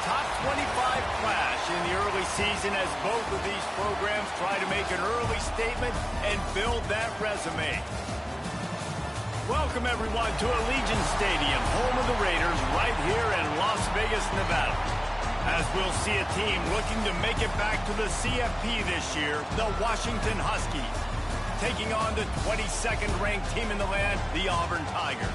top 25 clash in the early season as both of these programs try to make an early statement and build that resume. Welcome, everyone, to Allegiant Stadium, home of the Raiders, right here in Las Vegas, Nevada. As we'll see a team looking to make it back to the CFP this year, the Washington Huskies, taking on the 22nd ranked team in the land, the Auburn Tigers.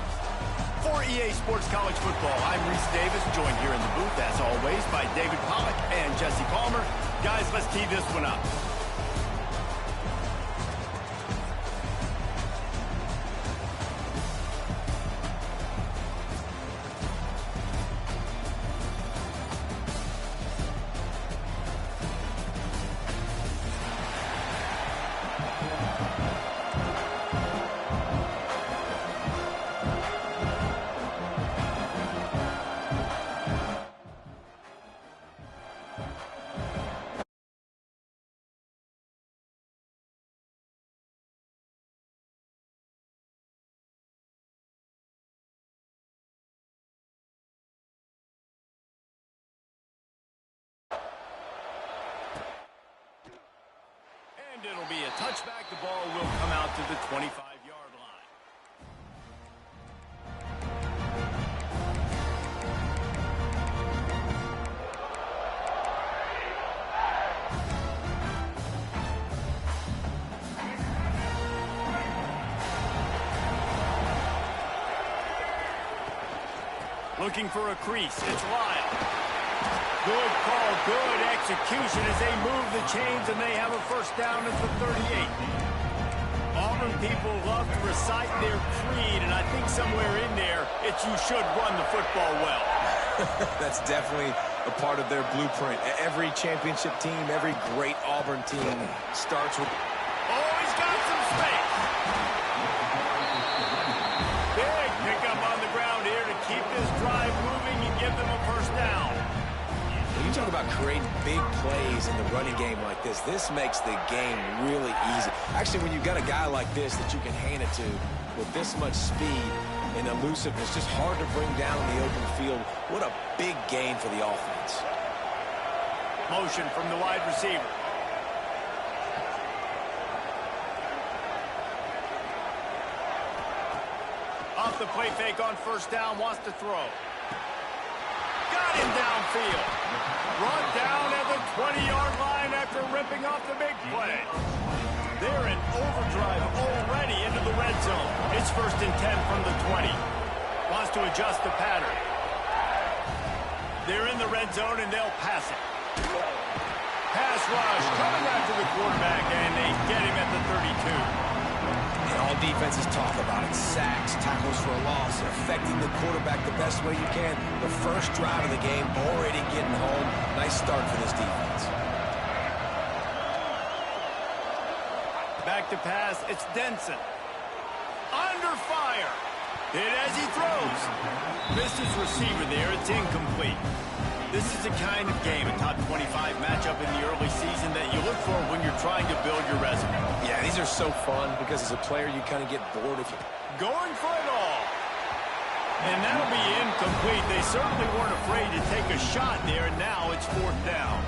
For EA Sports College Football, I'm Reese Davis, joined here in the booth, as always, by David Pollack and Jesse Palmer. Guys, let's tee this one up. And it'll be a touchback. The ball will come out to the 25-yard line. Looking for a crease. It's Lyle. Good call, good execution as they move the chains and they have a first down at the 38. Auburn people love to recite their creed, and I think somewhere in there it's you should run the football well. That's definitely a part of their blueprint. Every championship team, every great Auburn team starts with... Oh, he's got some space. Big pickup on the ground here to keep this drive moving and give them a first down. When you talk about creating big plays in the running game like this, this makes the game really easy. Actually, when you've got a guy like this that you can hand it to with this much speed and elusiveness, just hard to bring down in the open field. What a big gain for the offense. Motion from the wide receiver. Off the play fake on first down, wants to throw. Got him downfield. Brought down at the 20-yard line after ripping off the big play. They're in overdrive already into the red zone. It's 1st and 10 from the 20. Wants to adjust the pattern. They're in the red zone and they'll pass it. Pass rush coming after the quarterback, and they get him at the 32. And all defenses talk about it. Sacks, tackles for a loss, affecting the quarterback the best way you can. The first drive of the game, already getting home. Nice start for this defense. Back to pass, it's Denson. Under fire. Hit as he throws. Missed his receiver there, it's incomplete. This is the kind of game, a top 25 matchup in the early season that you look for when you're trying to build your resume. Yeah, these are so fun because as a player you kind of get bored if you... Going for it all. And that'll be incomplete. They certainly weren't afraid to take a shot there, and now it's 4th down.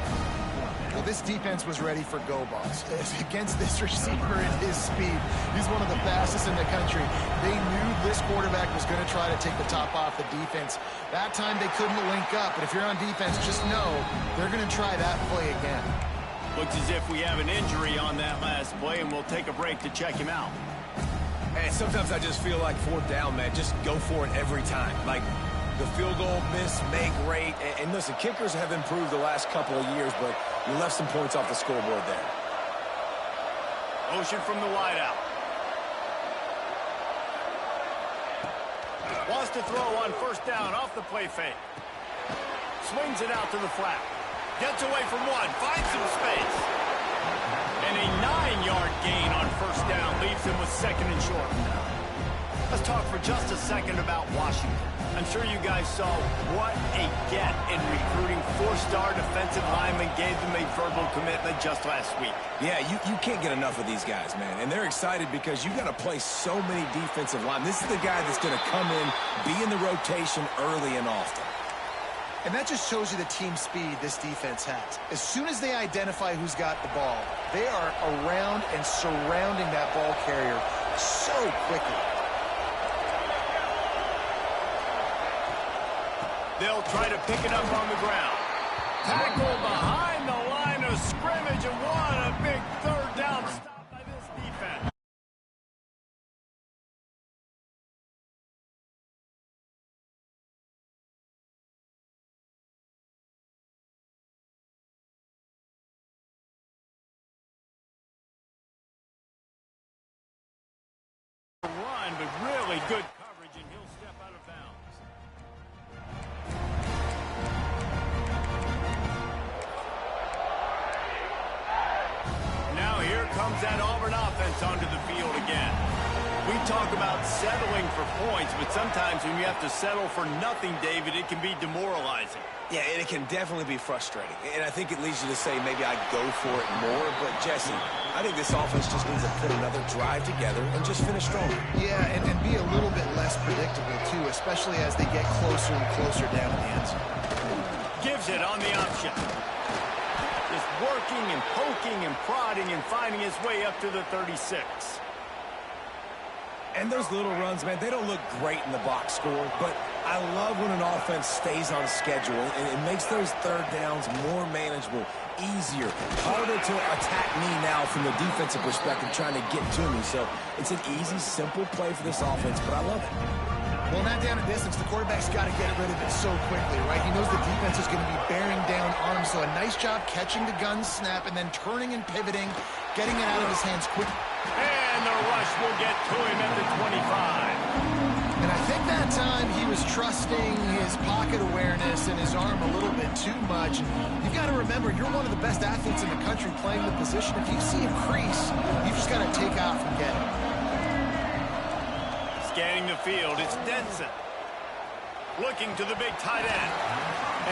Well, this defense was ready for go balls. Against this receiver and his speed, he's one of the fastest in the country. They knew this quarterback was going to try to take the top off the defense. That time they couldn't link up, but if you're on defense, just know they're going to try that play again. Looks as if we have an injury on that last play, and we'll take a break to check him out. And sometimes I just feel like 4th down, man. Just go for it every time. Like, the field goal miss, make rate. And listen, kickers have improved the last couple of years, but you left some points off the scoreboard there. Motion from the wideout. Wants to throw on first down off the play fake. Swings it out to the flat. Gets away from one. Finds some space. And a 9-yard gain on first down leaves him with 2nd and short. Let's talk for just a second about Washington. I'm sure you guys saw what a get in recruiting. 4-star defensive linemen gave them a verbal commitment just last week. Yeah, you can't get enough of these guys, man. And they're excited because you got to play so many defensive linemen. This is the guy that's going to come in, be in the rotation early and often. And that just shows you the team speed this defense has. As soon as they identify who's got the ball, they are around and surrounding that ball carrier so quickly. They'll try to pick it up on the ground. Tackle behind the line of scrimmage, and what a big third down stop by this defense. Run, but really good coverage, and he'll step out of bounds. Now here comes that Auburn offense onto the field again. We talk about settling for points, but sometimes when you have to settle for nothing, David, it can be demoralizing. Yeah, and it can definitely be frustrating. And I think it leads you to say maybe I'd go for it more. But, Jesse, I think this offense just needs to put another drive together and just finish stronger. Yeah, and be a little bit less predictable, too, especially as they get closer and closer down in the end zone. Gives it on the option. Just working and poking and prodding and finding his way up to the 36. And those little runs, man, they don't look great in the box score, but I love when an offense stays on schedule, and it makes those third downs more manageable, easier, harder to attack me now from the defensive perspective trying to get to me. So it's an easy, simple play for this offense, but I love it. Well, not down a distance, the quarterback's got to get rid of it so quickly, right? He knows the defense is going to be bearing down on him, so a nice job catching the gun snap and then turning and pivoting, getting it out of his hands quick. And the rush will get to him at the 25. And I think that time he was trusting his pocket awareness and his arm a little bit too much. You've got to remember, you're one of the best athletes in the country playing the position. If you see a crease, you've just got to take off and get it. Scanning the field, it's Denson. Looking to the big tight end.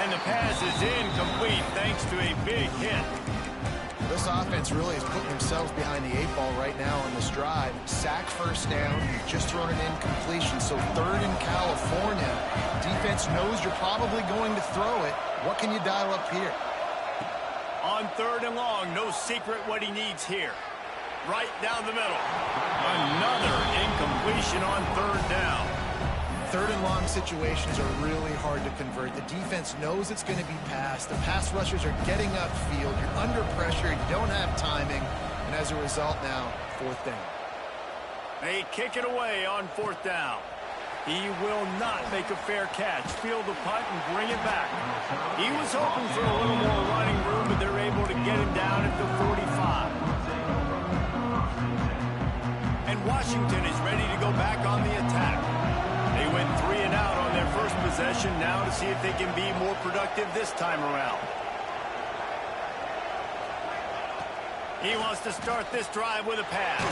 And the pass is incomplete thanks to a big hit. This offense really is putting themselves behind the 8-ball right now on this drive. Sack first down. You've just thrown an incompletion. So third in California. Defense knows you're probably going to throw it. What can you dial up here? On third and long, no secret what he needs here. Right down the middle. Another incompletion on third down. Third and long situations are really hard to convert. The defense knows it's going to be passed. The pass rushers are getting upfield. You're under pressure. You don't have timing. And as a result now, fourth down. They kick it away on fourth down. He will not make a fair catch. Field the punt and bring it back. He was hoping for a little more running room, but they're able to get him down at the 45. And Washington is ready to go back on the attack. They went 3 and out on their first possession, now to see if they can be more productive this time around. He wants to start this drive with a pass.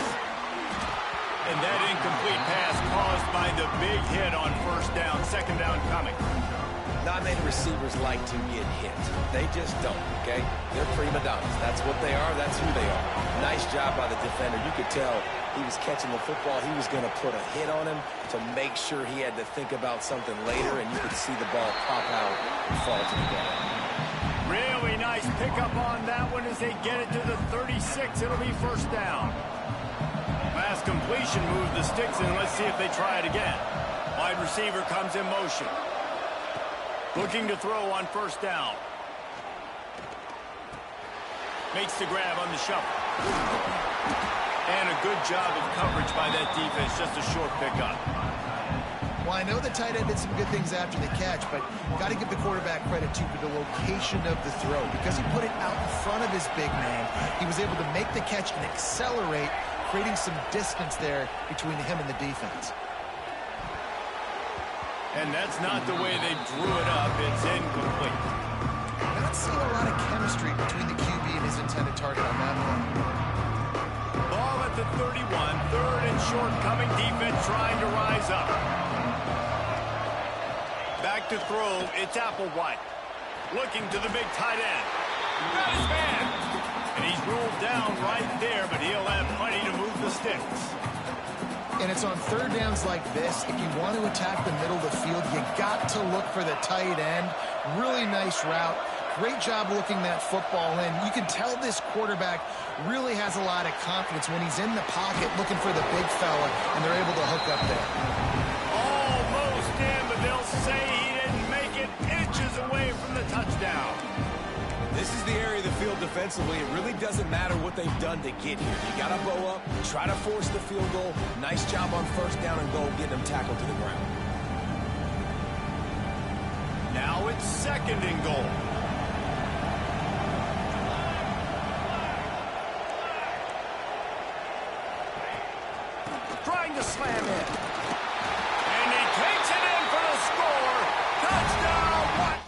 And that incomplete pass caused by the big hit on first down, second down coming. Not many receivers like to get hit. They just don't, okay? They're prima donnas. That's what they are. That's who they are. Nice job by the defender. You could tell he was catching the football. He was going to put a hit on him to make sure he had to think about something later, and you could see the ball pop out and fall to the ground. Really nice pickup on that one as they get it to the 36. It'll be first down. Last completion moved the sticks in. Let's see if they try it again. Wide receiver comes in motion. Looking to throw on first down. Makes the grab on the shuffle. And a good job of coverage by that defense. Just a short pickup. Well, I know the tight end did some good things after the catch, but got to give the quarterback credit, too, for the location of the throw. Because he put it out in front of his big man, he was able to make the catch and accelerate, creating some distance there between him and the defense. And that's not the way they drew it up. It's incomplete. Not seeing a lot of chemistry between the QB and his intended target on that play. Ball at the 31. Third and short coming. Defense trying to rise up. Back to throw. It's Applewhite. Looking to the big tight end. Got his man. And he's ruled down right there, but he'll have plenty to move the sticks. And it's on third downs like this, if you want to attack the middle of the field, you got to look for the tight end Really nice route. Great job looking that football in. You can tell this quarterback really has a lot of confidence when he's in the pocket looking for the big fella, and they're able to hook up there. Almost in, but they'll say he didn't make it, inches away from the touchdown. This is the area of the field defensively. It really doesn't matter what they've done to get here. You got to bow up, try to force the field goal. Nice job on first down and goal, getting them tackled to the ground. Now it's second and goal. Trying to slam it. And he takes it in for the score. Touchdown, Washington.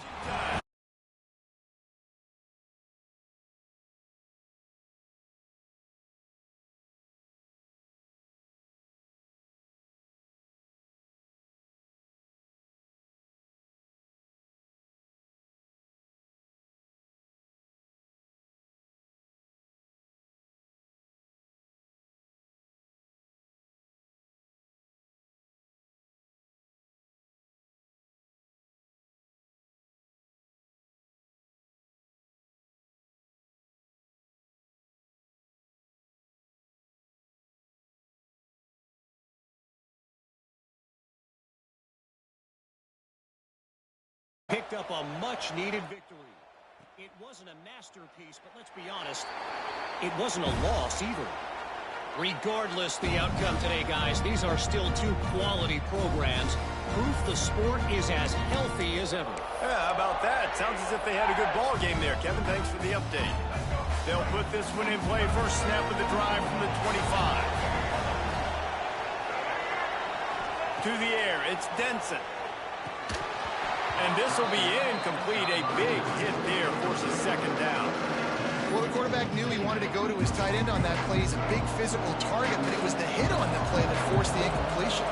Picked up a much-needed victory. It wasn't a masterpiece, but let's be honest, it wasn't a loss either. Regardless the outcome today, guys, these are still two quality programs. Proof the sport is as healthy as ever. Yeah, how about that? Sounds as if they had a good ball game there. Kevin, thanks for the update. They'll put this one in play. First snap of the drive from the 25. To the air, it's Denson. And this will be incomplete. A big hit there forces second down. Well, the quarterback knew he wanted to go to his tight end on that play. He's a big physical target, but it was the hit on the play that forced the incompletion.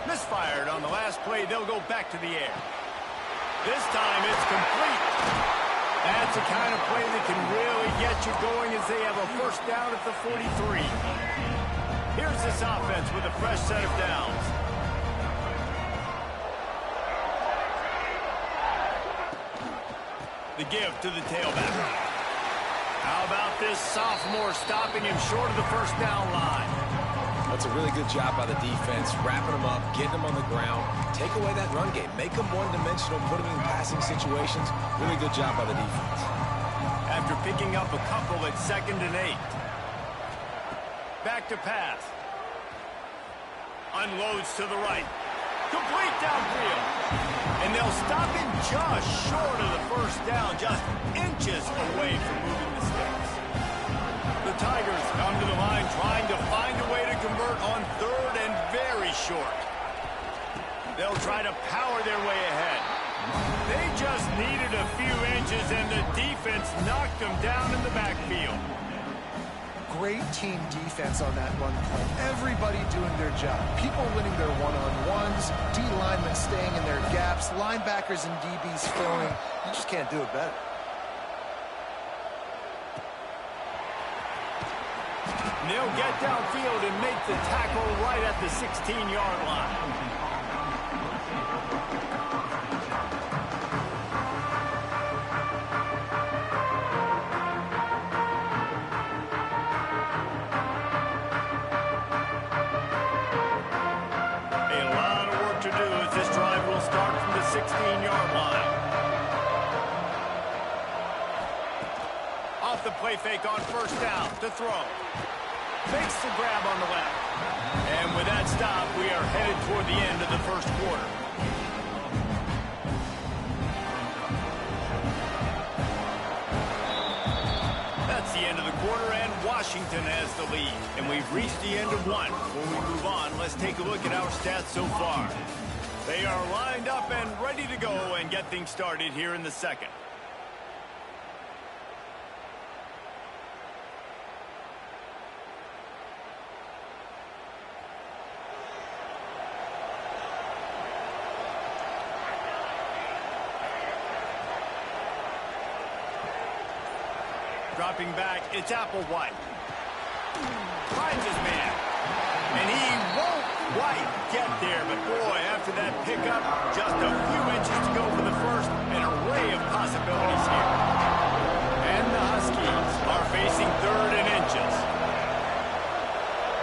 Misfired on the last play. They'll go back to the air. This time it's complete. That's the kind of play that can really get you going as they have a first down at the 43. Here's this offense with a fresh set of downs. The give to the tailback. How about this sophomore stopping him short of the first down line? That's a really good job by the defense, wrapping them up, getting them on the ground, take away that run game, make them one-dimensional, put them in passing situations. Really good job by the defense. After picking up a couple at 2nd and 8. Back to pass. Unloads to the right. Complete downfield. And they'll stop him just short of the first down, just inches away from moving the sticks. The Tigers come to the line trying to find a way to convert on 3rd and very short. They'll try to power their way ahead. They just needed a few inches, and the defense knocked them down in the backfield. Great team defense on that run play. Everybody doing their job. People winning their one-on-ones, D linemen staying in their gaps, linebackers and DBs filling. You just can't do it better. They'll get downfield and make the tackle right at the 16-yard line. Start from the 16-yard line. Off the play fake on first down to throw. Fakes the grab on the left. And with that stop, we are headed toward the end of the first quarter. That's the end of the quarter, and Washington has the lead. And we've reached the end of one. When we move on, let's take a look at our stats so far. They are lined up and ready to go and get things started here in the second. Dropping back, it's Applewhite. Finds his man. And he won't quite get there, but boy, after that pickup, just a few inches to go for the first. An array of possibilities here. And the Huskies are facing 3rd and inches.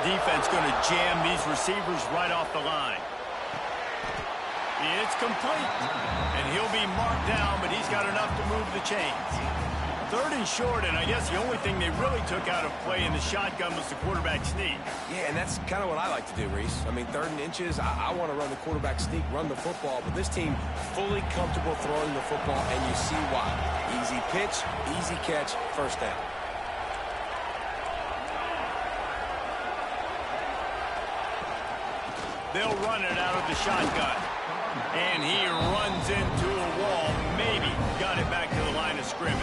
Defense going to jam these receivers right off the line. It's complete. And he'll be marked down, but he's got enough to move the chains. 3rd and short, and I guess the only thing they really took out of play in the shotgun was the quarterback sneak. Yeah, and that's kind of what I like to do, Reese. I mean, 3rd and inches, I want to run the quarterback sneak, run the football, but this team fully comfortable throwing the football, and you see why. Easy pitch, easy catch, first down. They'll run it out of the shotgun. And he runs into a wall, maybe got it back to the line of scrimmage.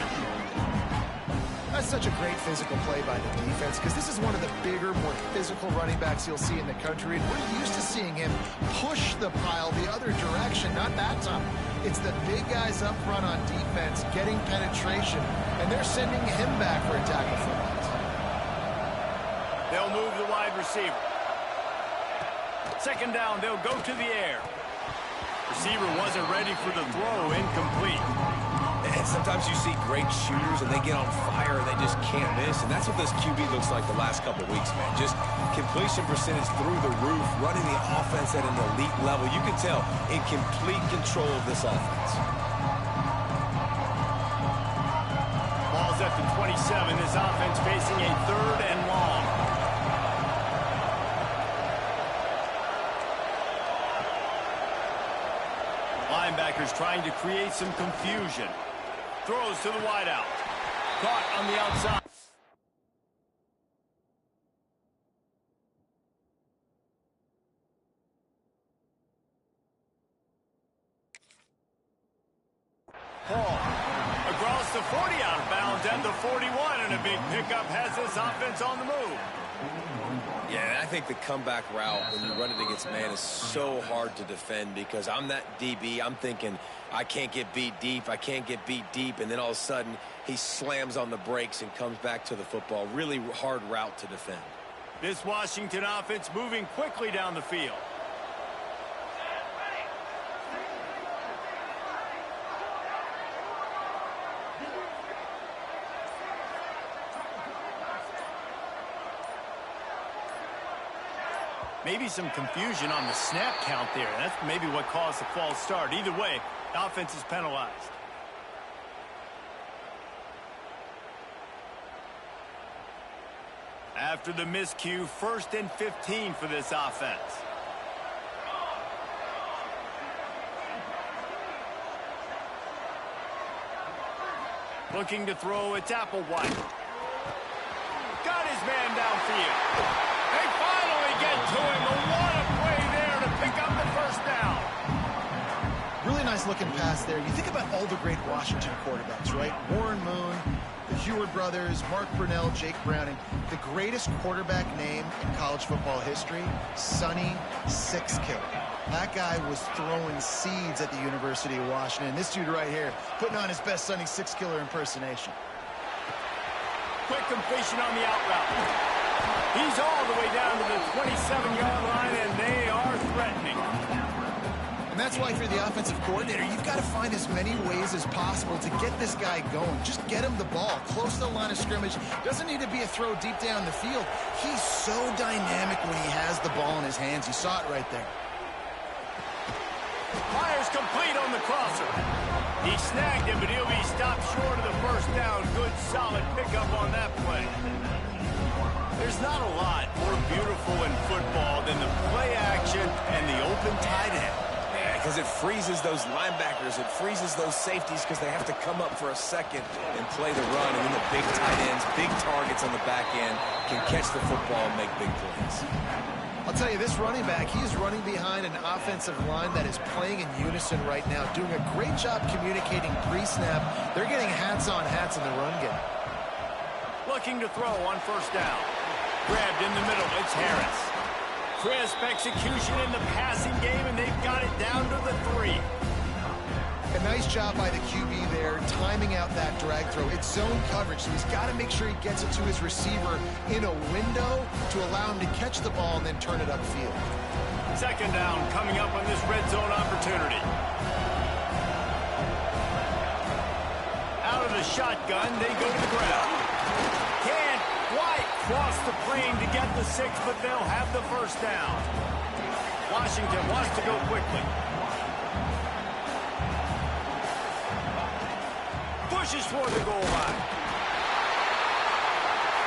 That's such a great physical play by the defense because this is one of the bigger, more physical running backs you'll see in the country. And we're used to seeing him push the pile the other direction, not that time. It's the big guys up front on defense getting penetration, and they're sending him back for a tackle for that. They'll move the wide receiver. 2nd down, they'll go to the air. Receiver wasn't ready for the throw, incomplete. And sometimes you see great shooters and they get on fire and they just can't miss. And that's what this QB looks like the last couple weeks, man. Just completion percentage through the roof, running the offense at an elite level. You can tell in complete control of this offense. Ball's at the 27. This offense facing a 3rd and long. Linebackers trying to create some confusion. Throws to the wideout. Caught on the outside. Paul across the 40 out of bounds at the 41, and a big pickup has this offense on the move. Yeah, I think the comeback route when you run it against man is so hard to defend because I'm that DB. I'm thinking I can't get beat deep. I can't get beat deep. And then all of a sudden he slams on the brakes and comes back to the football. Really hard route to defend. This Washington offense moving quickly down the field. Maybe some confusion on the snap count there. That's maybe what caused the false start. Either way, the offense is penalized. After the miscue, 1st and 15 for this offense. Looking to throw, it's Applewhite. Got his man downfield. They finally get to him. What a play there to pick up the 1st down. Really nice looking pass there. You think about all the great Washington quarterbacks, right? Warren Moon, the Heward brothers, Mark Brunell, Jake Browning. The greatest quarterback name in college football history, Sonny Sixkiller. That guy was throwing seeds at the University of Washington. This dude right here, putting on his best Sonny Sixkiller impersonation. Quick completion on the out route. He's all the way down to the 27-yard line, and they are threatening. And that's why if you're the offensive coordinator, you've got to find as many ways as possible to get this guy going. Just get him the ball close to the line of scrimmage. Doesn't need to be a throw deep down the field. He's so dynamic when he has the ball in his hands. You saw it right there. Fires complete on the crosser. He snagged him, but he'll be stopped short of the 1st down. Good, solid pickup on that play. There's not a lot more beautiful in football than the play action and the open tight end. Yeah, because it freezes those linebackers. It freezes those safeties because they have to come up for a second and play the run. And then the big tight ends, big targets on the back end can catch the football and make big plays. I'll tell you, this running back, he's running behind an offensive line that is playing in unison right now, doing a great job communicating pre-snap. They're getting hats on hats in the run game. Looking to throw on 1st down. Grabbed in the middle, it's Harris. Crisp execution in the passing game, and they've got it down to the 3. A nice job by the QB there, timing out that drag throw. It's zone coverage, so he's got to make sure he gets it to his receiver in a window to allow him to catch the ball and then turn it upfield. Second down coming up on this red zone opportunity. Out of the shotgun, they go to the ground. Can't quite cross the plane to get the 6, but they'll have the first down. Washington wants to go quickly. Pushes toward the goal line.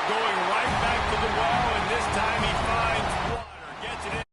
Going right back to the well, and this time he finds water. Gets it in.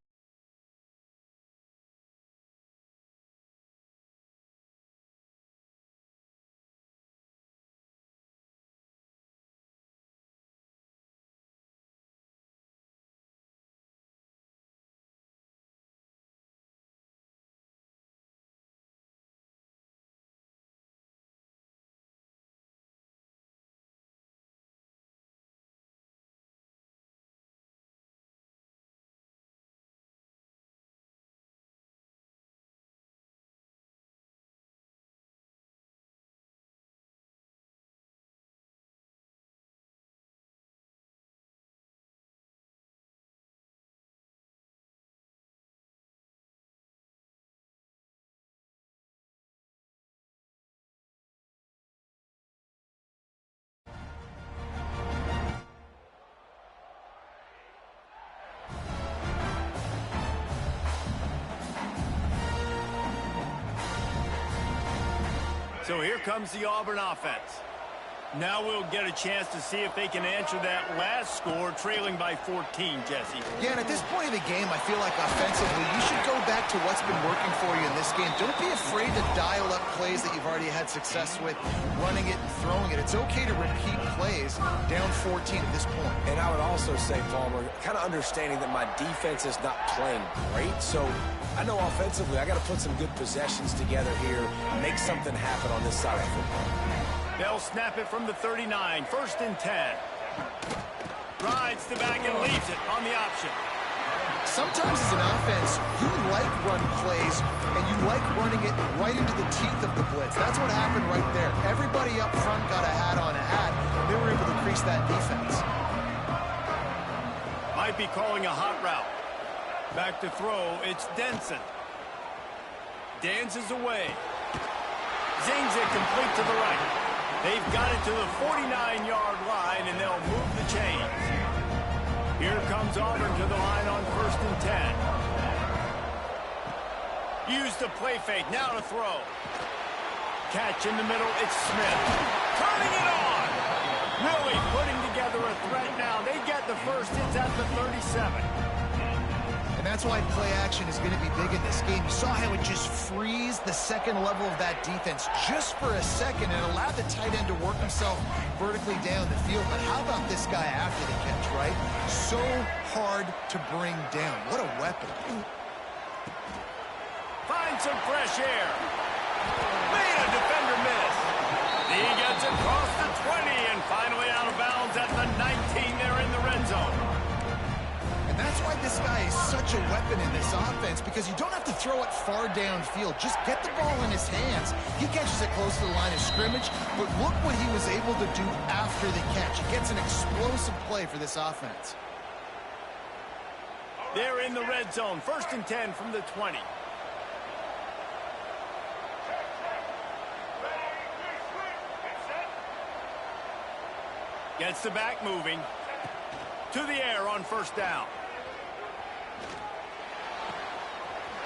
So here comes the Auburn offense. Now we'll get a chance to see if they can answer that last score, trailing by 14, Jesse. Yeah, and at this point of the game, I feel like offensively, you should go back to what's been working for you in this game. Don't be afraid to dial up plays that you've already had success with, running it and throwing it. It's okay to repeat plays down 14 at this point. And I would also say, Palmer, kind of understanding that my defense is not playing great, so I know offensively I got to put some good possessions together here, make something happen on this side of the football. They'll snap it from the 39, 1st and 10. Rides the back and leaves it on the option. Sometimes as an offense, you like run plays, and you like running it right into the teeth of the blitz. That's what happened right there. Everybody up front got a hat on a hat, and they were able to crease that defense. Might be calling a hot route. Back to throw, it's Denson. Dances away. Zings it complete to the right. They've got it to the 49-yard line, and they'll move the chains. Here comes Auburn to the line on 1st and 10. Use the play fake, now to throw. Catch in the middle, it's Smith. Turning it on! Really putting together a threat now. They get the first, it's at the 37. And that's why play action is going to be big in this game. You saw how it just frees the second level of that defense just for a second and allowed the tight end to work himself vertically down the field. But how about this guy after the catch, right? So hard to bring down. What a weapon. Find some fresh air. Made a defender miss. He gets across the 20 and finally out of bounds at the 19 there in the red zone. And that's why this guy is such a weapon in this offense, because you don't have to throw it far downfield. Just get the ball in his hands. He catches it close to the line of scrimmage, but look what he was able to do after the catch. He gets an explosive play for this offense. They're in the red zone. 1st and 10 from the 20. Gets the back moving. To the air on 1st down.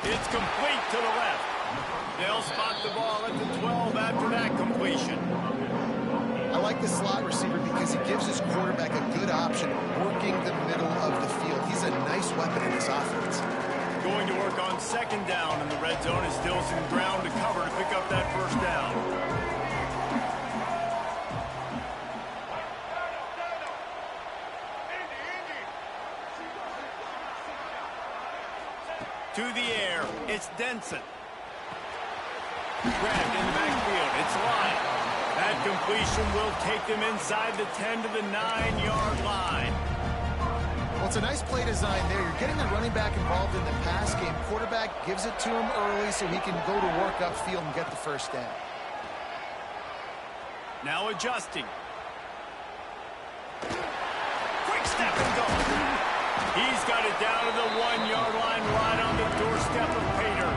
It's complete to the left. They'll spot the ball at the 12 after that completion. I like the slot receiver because he gives his quarterback a good option working the middle of the field. He's a nice weapon in this offense. Going to work on 2nd down in the red zone is still some ground to cover to pick up that 1st down. To the air, it's Denson. Grabbed in the backfield, it's Lyon. That completion will take them inside the 10 to the 9-yard line. Well, That's a nice play design there. You're getting the running back involved in the pass game. Quarterback gives it to him early so he can go to work upfield and get the first down. Now adjusting. Quick step and go. He's got it down to the 1-yard line right on the doorstep of Pater.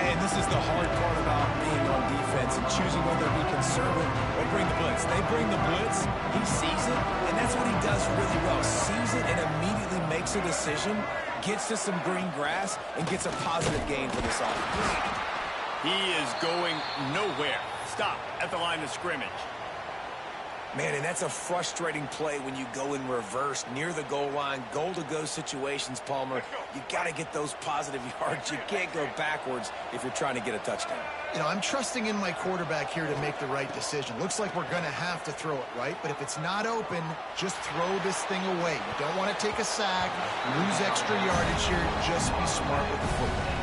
And this is the hard part about being on defense and choosing whether to be conservative or bring the blitz. They bring the blitz, he sees it, and that's what he does really well. Sees it and immediately makes a decision, gets to some green grass, and gets a positive gain for this offense. He is going nowhere. Stop at the line of scrimmage. Man, and that's a frustrating play when you go in reverse near the goal line, goal-to-go situations, Palmer. You got to get those positive yards. You can't go backwards if you're trying to get a touchdown. You know, I'm trusting in my quarterback here to make the right decision. Looks like we're going to have to throw it, right? But if it's not open, just throw this thing away. You don't want to take a sack, lose extra yardage here. Just be smart with the football.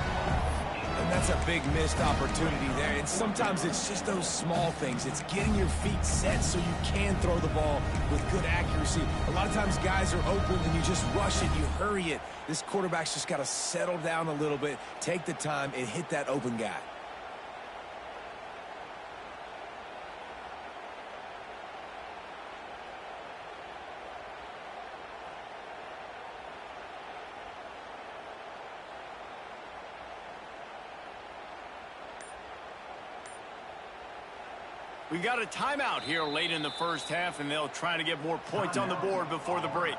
And that's a big missed opportunity there. And sometimes it's just those small things. It's getting your feet set so you can throw the ball with good accuracy. A lot of times guys are open and you just rush it, you hurry it. This quarterback's just got to settle down a little bit, take the time, and hit that open guy. We got a timeout here late in the first half, and they'll try to get more points on the board before the break.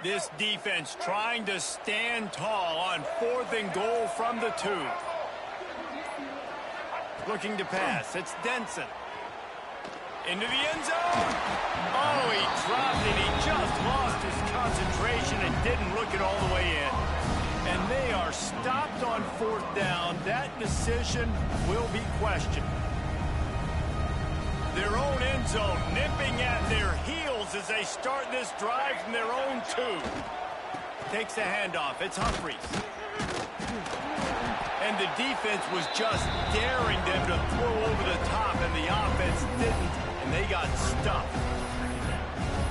This defense trying to stand tall on 4th and goal from the 2. Looking to pass. It's Denson. Into the end zone. Oh, he dropped it. He just lost his concentration and didn't look it all the way in. And they are stopped on 4th down. That decision will be questioned. Their own end zone nipping at their heels as they start this drive from their own 2. Takes the handoff. It's Humphries. And the defense was just daring them to throw over the top, and the offense didn't, and they got stuffed.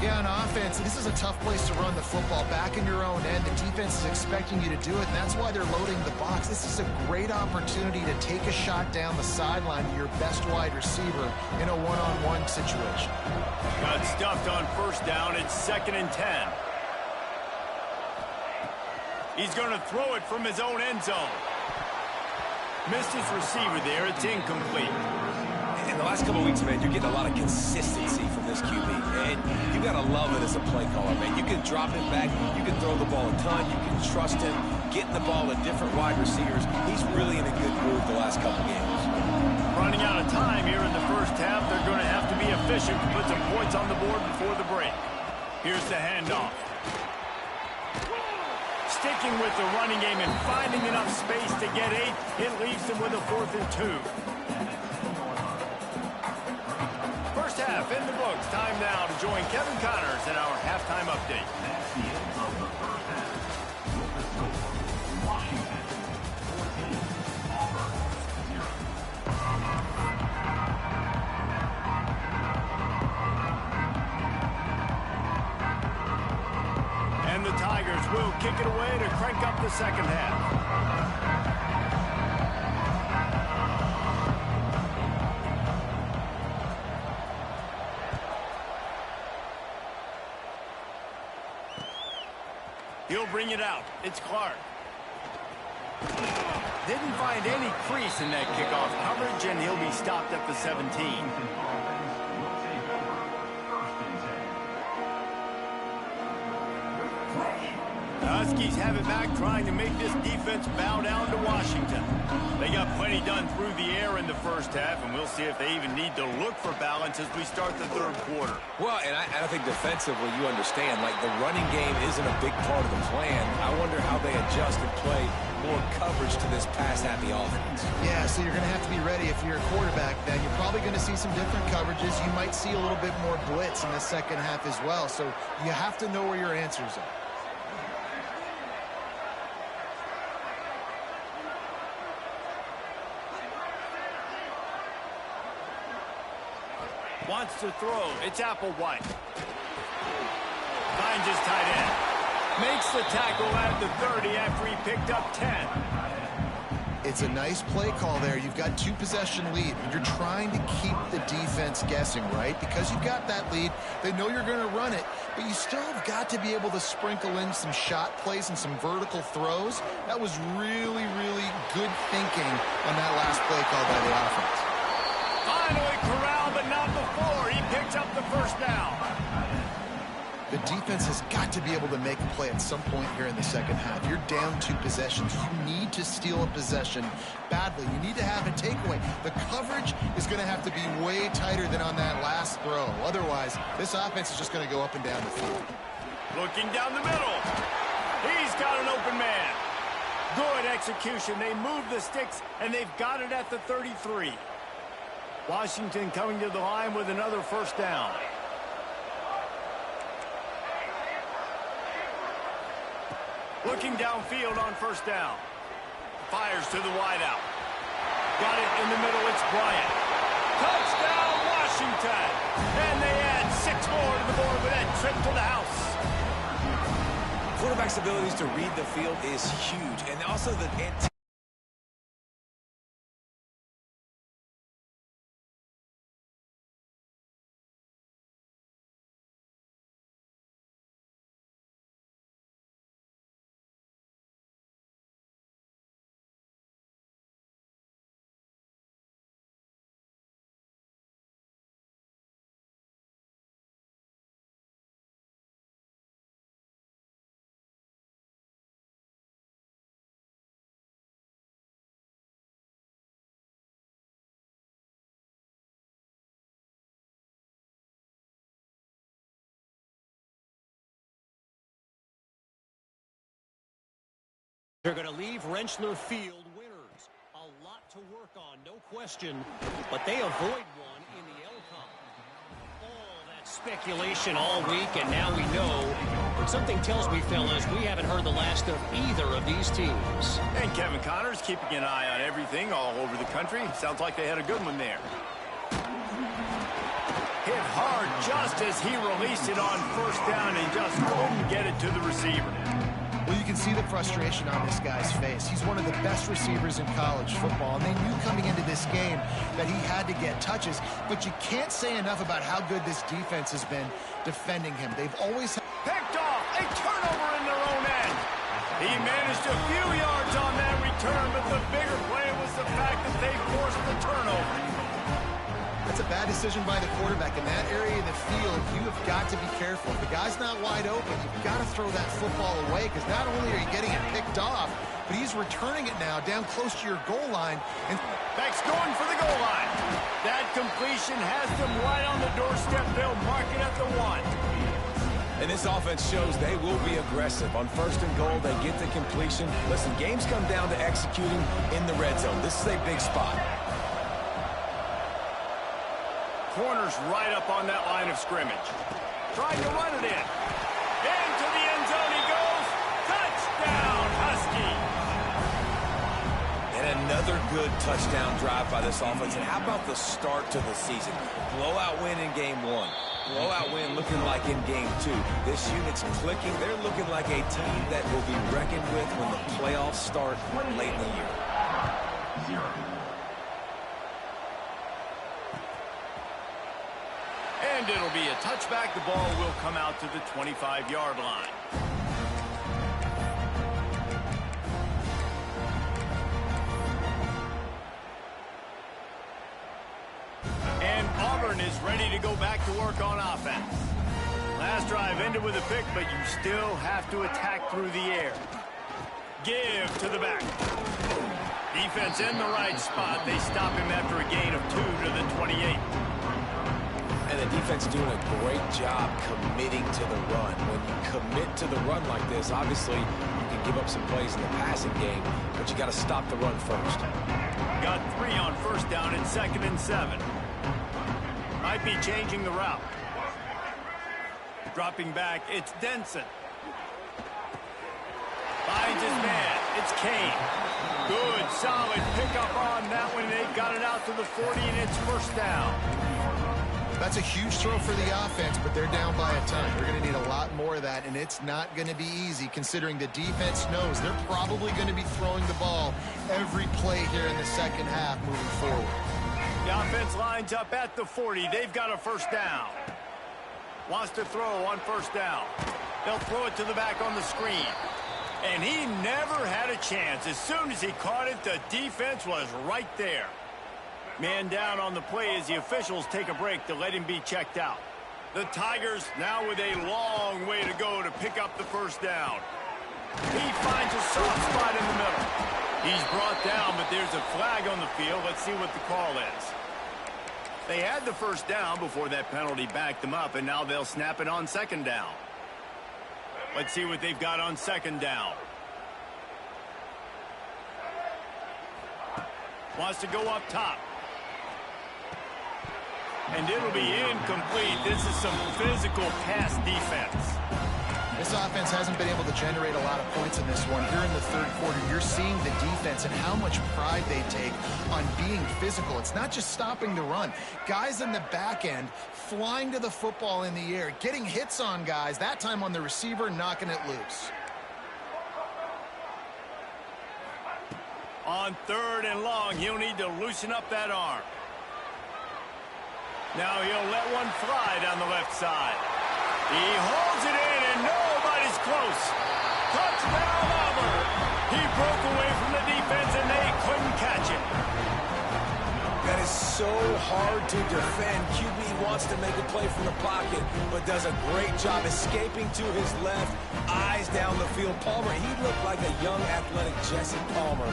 Yeah, on offense, this is a tough place to run the football. Back in your own end, the defense is expecting you to do it, and that's why they're loading the box. This is a great opportunity to take a shot down the sideline to your best wide receiver in a one-on-one situation. Got stuffed on 1st down. It's 2nd and 10. He's going to throw it from his own end zone. Missed his receiver there. It's incomplete. In the last couple of weeks, man, you're getting a lot of consistency from this QB. And you got to love it as a play caller, man. You can drop it back. You can throw the ball a ton. You can trust him, getting the ball to different wide receivers. He's really in a good groove the last couple of games. Running out of time here in the first half. They're going to have to be efficient to put some points on the board before the break. Here's the handoff. Sticking with the running game and finding enough space to get 8. It leaves them with a 4th and 2. First half in the books. Time now to join Kevin Connors in our halftime update. And the Tigers will kick it away to crank up the second half. He'll bring it out. It's Clark. Didn't find any crease in that kickoff coverage, and he'll be stopped at the 17. The Huskies have it back, trying to make this defense bow down to Washington. They got plenty done through the air in the first half, and we'll see if they even need to look for balance as we start the third quarter. Well, and I think defensively, you understand, like the running game isn't a big part of the plan. I wonder how they adjust and play more coverage to this pass-happy offense. Yeah, so you're going to have to be ready if you're a quarterback then. You're probably going to see some different coverages. You might see a little bit more blitz in the second half as well. So you have to know where your answers are. Wants to throw. It's Applewhite. Finds his tight end. Makes the tackle at the 30 after he picked up 10. It's a nice play call there. You've got 2-possession lead. You're trying to keep the defense guessing, right? Because you've got that lead. They know you're going to run it, but you still have got to be able to sprinkle in some shot plays and some vertical throws. That was really, really good thinking on that last play call by the offense. Finally corralled, but not before. He picks up the first down. The defense has got to be able to make a play at some point here in the second half. You're down 2 possessions. You need to steal a possession badly. You need to have a takeaway. The coverage is going to have to be way tighter than on that last throw. Otherwise, this offense is just going to go up and down the field. Looking down the middle. He's got an open man. Good execution. They move the sticks, and they've got it at the 33. Washington coming to the line with another first down. Looking downfield on first down. Fires to the wideout. Got it in the middle. It's Bryant. Touchdown, Washington. And they add 6 more to the board with that trip to the house. Quarterback's abilities to read the field is huge. And also the... They're going to leave Rentschler Field winners. A lot to work on, no question, but they avoid one in the LCON. All that speculation all week, and now we know. But something tells me, fellas, we haven't heard the last of either of these teams. And Kevin Connors keeping an eye on everything all over the country. Sounds like they had a good one there. Hit hard just as he released it on first down and just couldn't get it to the receiver. Well, you can see the frustration on this guy's face. He's one of the best receivers in college football, and they knew coming into this game that he had to get touches, but you can't say enough about how good this defense has been defending him. They've always picked off, a turnover in their own end. He managed a few yards on that return, but the bigger play was the fact that they forced the turnover. That's a bad decision by the quarterback. In that area of the field, you have got to be careful. If the guy's not wide open, you've got to throw that football away, because not only are you getting it picked off, but he's returning it now down close to your goal line. And Beck's going for the goal line. That completion has them right on the doorstep. They'll mark it at the 1. And this offense shows they will be aggressive. On first and goal, they get the completion. Listen, games come down to executing in the red zone. This is a big spot. Corner's right up on that line of scrimmage. Trying to run it in. Into the end zone he goes. Touchdown, Husky. And another good touchdown drive by this offense. And how about the start to the season? Blowout win in game 1. Blowout win looking like in game 2. This unit's clicking. They're looking like a team that will be reckoned with when the playoffs start late in the year. And it'll be a touchback. The ball will come out to the 25-yard line. And Auburn is ready to go back to work on offense. Last drive ended with a pick, but you still have to attack through the air. Give to the back. Defense in the right spot. They stop him after a gain of 2 to the 28. And the defense doing a great job committing to the run. When you commit to the run like this, obviously you can give up some plays in the passing game, but you got to stop the run first. Got 3 on first down and 2nd and 7. Might be changing the route. Dropping back, it's Denson. Finds his man. It's Kane. Good, solid pickup on that one. They got it out to the 40, and it's first down. That's a huge throw for the offense, but they're down by a ton. They're going to need a lot more of that, and it's not going to be easy considering the defense knows they're probably going to be throwing the ball every play here in the second half moving forward. The offense lines up at the 40. They've got a first down. Wants to throw on first down. They'll throw it to the back on the screen. And he never had a chance. As soon as he caught it, the defense was right there. Man down on the play as the officials take a break to let him be checked out. The Tigers now with a long way to go to pick up the first down. He finds a soft spot in the middle. He's brought down, but there's a flag on the field. Let's see what the call is. They had the first down before that penalty backed them up, and now they'll snap it on second down. Let's see what they've got on second down. Wants to go up top. And it'll be incomplete. This is some physical pass defense. This offense hasn't been able to generate a lot of points in this one. Here in the third quarter, you're seeing the defense and how much pride they take on being physical. It's not just stopping the run. Guys in the back end flying to the football in the air, getting hits on guys, that time on the receiver, knocking it loose. On 3rd and long, he'll need to loosen up that arm. Now he'll let one fly down the left side. He holds it in, and nobody's close. Touchdown, Auburn. He broke away from the defense, and they couldn't catch it. That is so hard to defend. QB wants to make a play from the pocket, but does a great job escaping to his left, eyes down the field. Palmer, he looked like a young, athletic Jesse Palmer,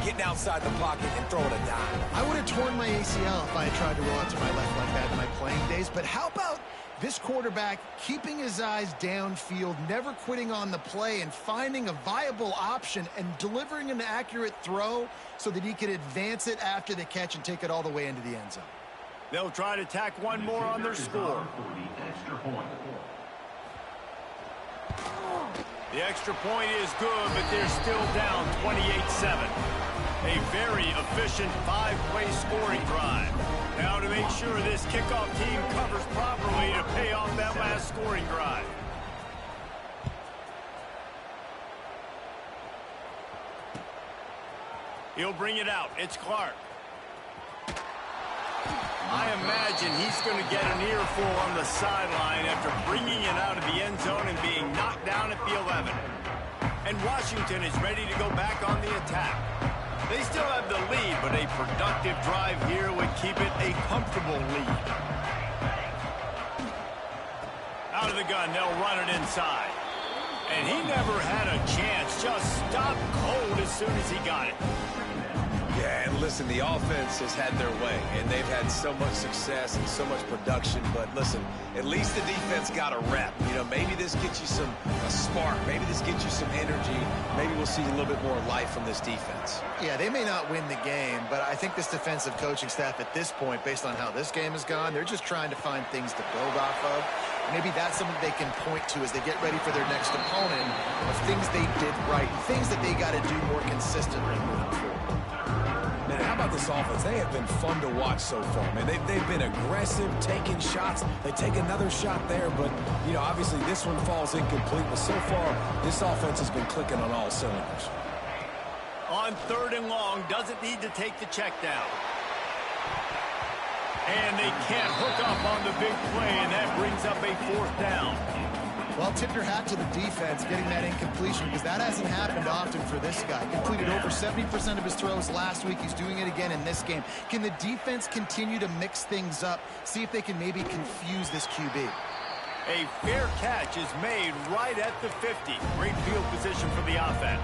getting outside the pocket and throwing a dime. I would have torn my ACL if I had tried to roll out to my left like that in my playing days, but how about this quarterback keeping his eyes downfield, never quitting on the play, and finding a viable option and delivering an accurate throw so that he could advance it after the catch and take it all the way into the end zone. They'll try to tack one more on their score. The extra point is good, but they're still down 28-7. A very efficient 5-play scoring drive. Now to make sure this kickoff team covers properly to pay off that last scoring drive. He'll bring it out. It's Clark. I imagine he's going to get an earful on the sideline after bringing it out of the end zone and being knocked down at the 11. And Washington is ready to go back on the attack. They still have the lead, but a productive drive here would keep it a comfortable lead. Out of the gun, they'll run it inside. And he never had a chance, just stopped cold as soon as he got it. Yeah, and listen, the offense has had their way, and they've had so much success and so much production. But listen, at least the defense got a rep. You know, maybe this gets you a spark. Maybe this gets you some energy. Maybe we'll see a little bit more life from this defense. Yeah, they may not win the game, but I think this defensive coaching staff at this point, based on how this game has gone, they're just trying to find things to build off of. Maybe that's something they can point to as they get ready for their next opponent of things they did right, things that they got to do more consistently moving forward. Man, how about this offense? They have been fun to watch so far, man. They've been aggressive, taking shots. They take another shot there, but, you know, obviously this one falls incomplete. But so far, this offense has been clicking on all cylinders. On 3rd and long, doesn't need to take the check down. And they can't hook up on the big play, and that brings up a 4th down. Well, tip your hat to the defense getting that incompletion because that hasn't happened often for this guy. Completed over 70% of his throws last week. He's doing it again in this game. Can the defense continue to mix things up? See if they can maybe confuse this QB. A fair catch is made right at the 50. Great field position for the offense.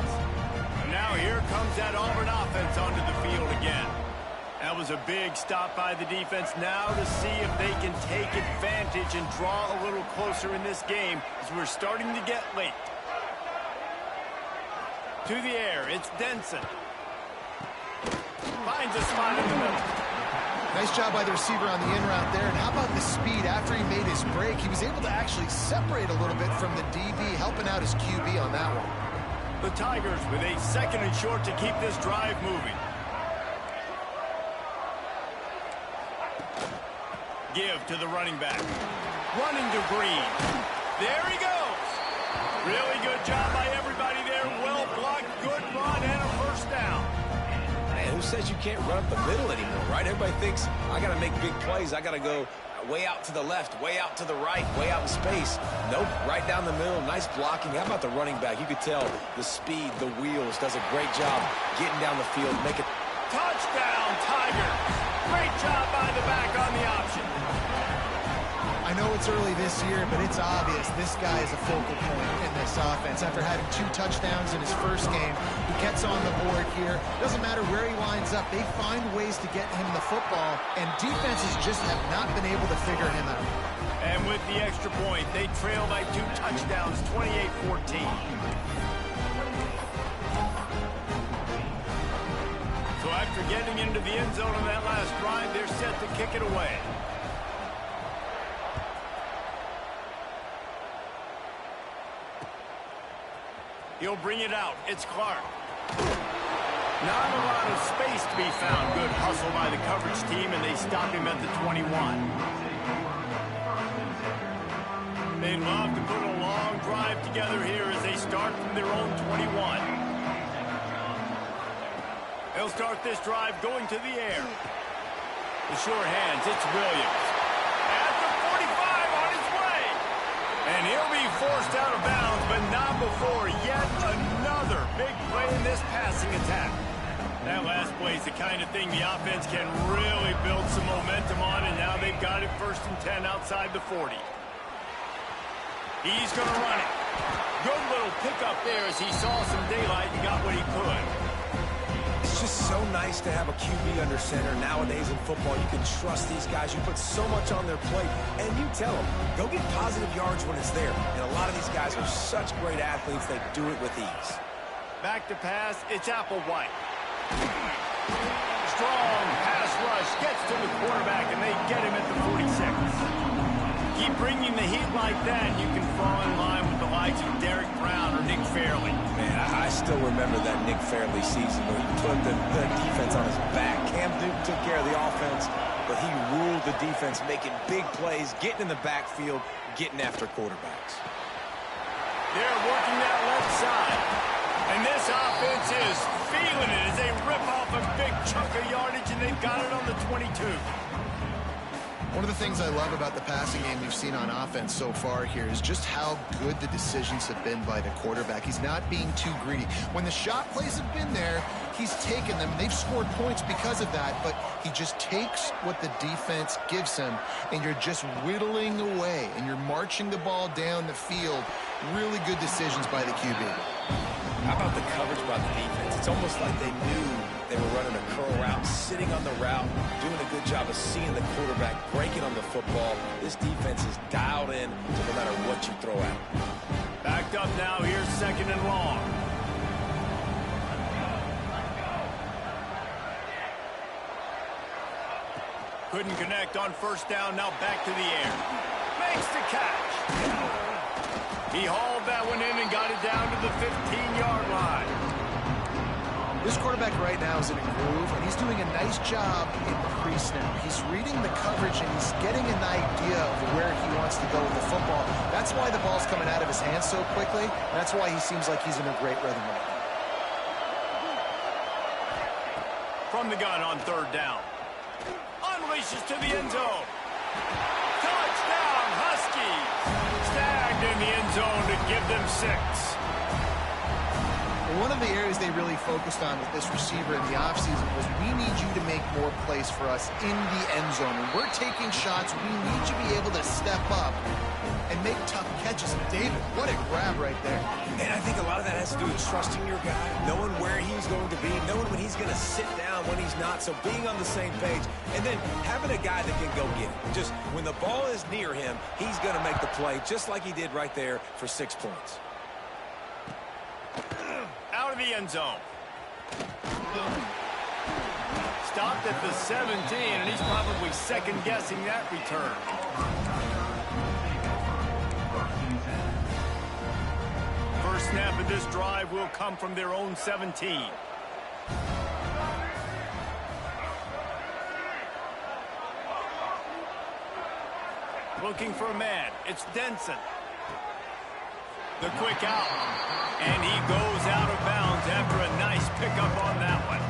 And now here comes that Auburn offense onto the field again. That was a big stop by the defense now to see if they can take advantage and draw a little closer in this game as we're starting to get late. To the air, it's Denson. Finds a spot in the middle. Nice job by the receiver on the in route there. And how about the speed after he made his break? He was able to actually separate a little bit from the DB, helping out his QB on that one. The Tigers with a 2nd and short to keep this drive moving. Give to the running back. Running to Green. There he goes. Really good job by everybody there. Well blocked, good run, and a first down. Man, who says you can't run up the middle anymore, right? Everybody thinks, I got to make big plays. I got to go way out to the left, way out to the right, way out in space. Nope, right down the middle. Nice blocking. How about the running back? You could tell the speed, the wheels, does a great job getting down the field, make it. Touchdown, Tigers. Great job by the back on the option. I know it's early this year, but it's obvious this guy is a focal point in this offense. After having 2 touchdowns in his first game, he gets on the board here. Doesn't matter where he winds up, they find ways to get him the football, and defenses just have not been able to figure him out. And with the extra point, they trail by 2 touchdowns, 28-14. So after getting into the end zone on that last drive, they're set to kick it away. He'll bring it out. It's Clark. Not a lot of space to be found. Good hustle by the coverage team, and they stop him at the 21. They love to put a long drive together here as they start from their own 21. They'll start this drive going to the air. The sure hands, it's Williams. At the 45 on his way. And he'll be forced out of bounds, but not before yet another big play in this passing attack. That last play is the kind of thing the offense can really build some momentum on, and now they've got it 1st and 10 outside the 40. He's going to run it. Good little pickup there as he saw some daylight and got what he could. It's just so nice to have a QB under center. Nowadays in football, you can trust these guys. You put so much on their plate, and you tell them, go get positive yards when it's there. And a lot of these guys are such great athletes, they do it with ease. Back to pass, it's Applewhite. Strong pass rush, gets to the quarterback, and they get him at the 46. Keep bringing the heat like that, and you can fall in line with the likes of Derek Brown or Nick Fairley. Man, I still remember that Nick Fairley season where he put the defense on his back. Cam Newton took care of the offense, but he ruled the defense, making big plays, getting in the backfield, getting after quarterbacks. They're working that left side. And this offense is feeling it as they rip off a big chunk of yardage, and they've got it on the 22. One of the things I love about the passing game we've seen on offense so far here is just how good the decisions have been by the quarterback. He's not being too greedy. When the shot plays have been there, he's taken them. They've scored points because of that, but he just takes what the defense gives him, and you're just whittling away, and you're marching the ball down the field. Really good decisions by the QB. How about the coverage by the defense? It's almost like they knew they were running a curl route, sitting on the route, doing a good job of seeing the quarterback, breaking on the football. This defense is dialed in to no matter what you throw at them. Backed up now, here's 2nd and long. Couldn't connect on 1st down, now back to the air. Makes the catch. He hauled that one in and got it down to the 15-yard line. This quarterback right now is in a groove, and he's doing a nice job in the pre-snap. He's reading the coverage, and he's getting an idea of where he wants to go with the football. That's why the ball's coming out of his hands so quickly. That's why he seems like he's in a great rhythm right now. From the gun on 3rd down. Unleashes to the end zone. Touchdown, Huskies. Snagged in the end zone to give them 6. One of the areas they really focused on with this receiver in the offseason was we need you to make more plays for us in the end zone. When we're taking shots, we need you to be able to step up and make tough catches. And David, what a grab right there. And I think a lot of that has to do with trusting your guy, knowing where he's going to be, knowing when he's going to sit down, when he's not, so being on the same page, and then having a guy that can go get it. Just when the ball is near him, he's going to make the play, just like he did right there for 6 points. Out of the end zone. Stopped at the 17, and he's probably second-guessing that return. First snap of this drive will come from their own 17. Looking for a man. It's Denson. The quick out. And he goes out of bounds after a nice pickup on that one.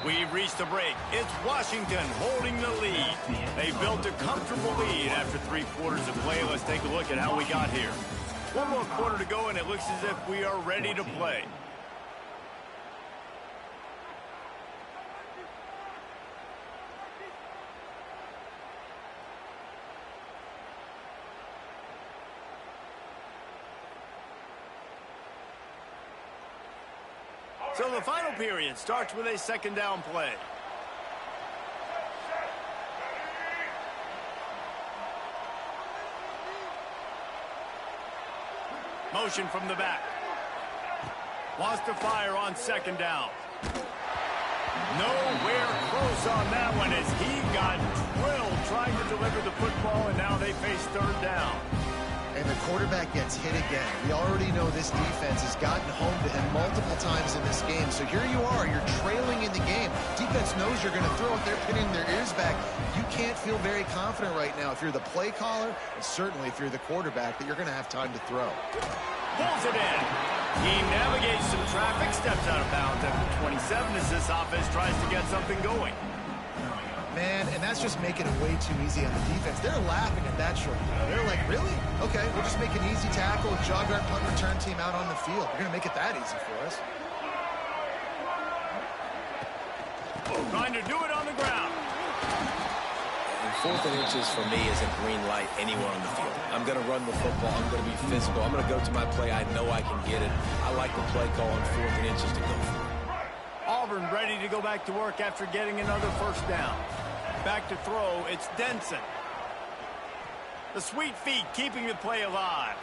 We've reached the break. It's Washington holding the lead. They built a comfortable lead after 3 quarters of play. Let's take a look at how we got here. 1 more quarter to go, and it looks as if we are ready to play. So the final period starts with a second down play. Motion from the back. Wants to fire on second down. Nowhere close on that one as he got drilled trying to deliver the football, and now they face third down. And the quarterback gets hit again. We already know this defense has gotten home to him multiple times in this game. So here you are, you're trailing in the game. Defense knows you're going to throw it. They're pinning their ears back. You can't feel very confident right now if you're the play caller, and certainly if you're the quarterback, that you're going to have time to throw. Pulls it in. He navigates some traffic, steps out of bounds after 27 as this offense tries to get something going. Man, and that's just making it way too easy on the defense. They're laughing at that short. They're like, really? Okay, we'll just make an easy tackle, jog our punt return team out on the field. We're going to make it that easy for us. Trying to do it on the ground. And 4th and inches for me is a green light anywhere on the field. I'm going to run the football. I'm going to be physical. I'm going to go to my play. I know I can get it. I like the play call on 4th and inches to go for it. Auburn ready to go back to work after getting another first down. Back to throw, it's Denson. The sweet feet keeping the play alive.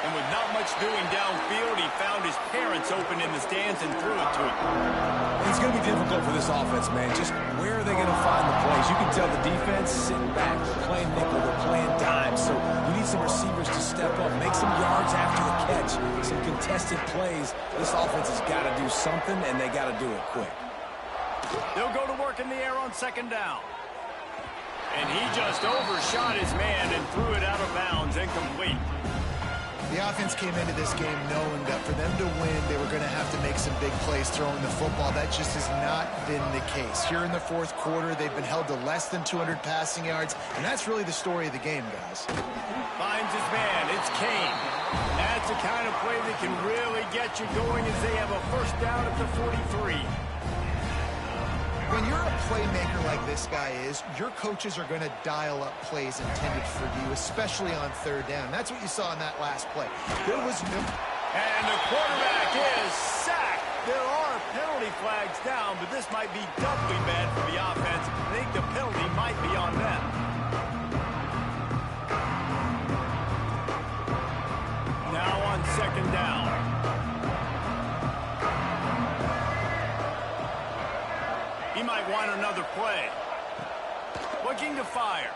And with not much doing downfield, he found his parents open in the stands and threw it to him. It's going to be difficult for this offense, man. Just where are they going to find the plays? You can tell the defense sitting back. They're playing nickel. They're playing dime. So you need some receivers to step up, make some yards after the catch, some contested plays. This offense has got to do something, and they got to do it quick. They'll go to work in the air on second down. And he just overshot his man and threw it out of bounds, incomplete. The offense came into this game knowing that for them to win, they were going to have to make some big plays throwing the football. That just has not been the case. Here in the 4th quarter, they've been held to less than 200 passing yards, and that's really the story of the game, guys. Finds his man. It's Kane. That's the kind of play that can really get you going as they have a first down at the 43. When you're a playmaker like this guy is, your coaches are going to dial up plays intended for you, especially on third down. That's what you saw in that last play. There was no... And the quarterback is sacked. There are penalty flags down, but this might be doubly bad for the offense. I think the penalty might be on them. Now on second down. He might want another play. Looking to fire.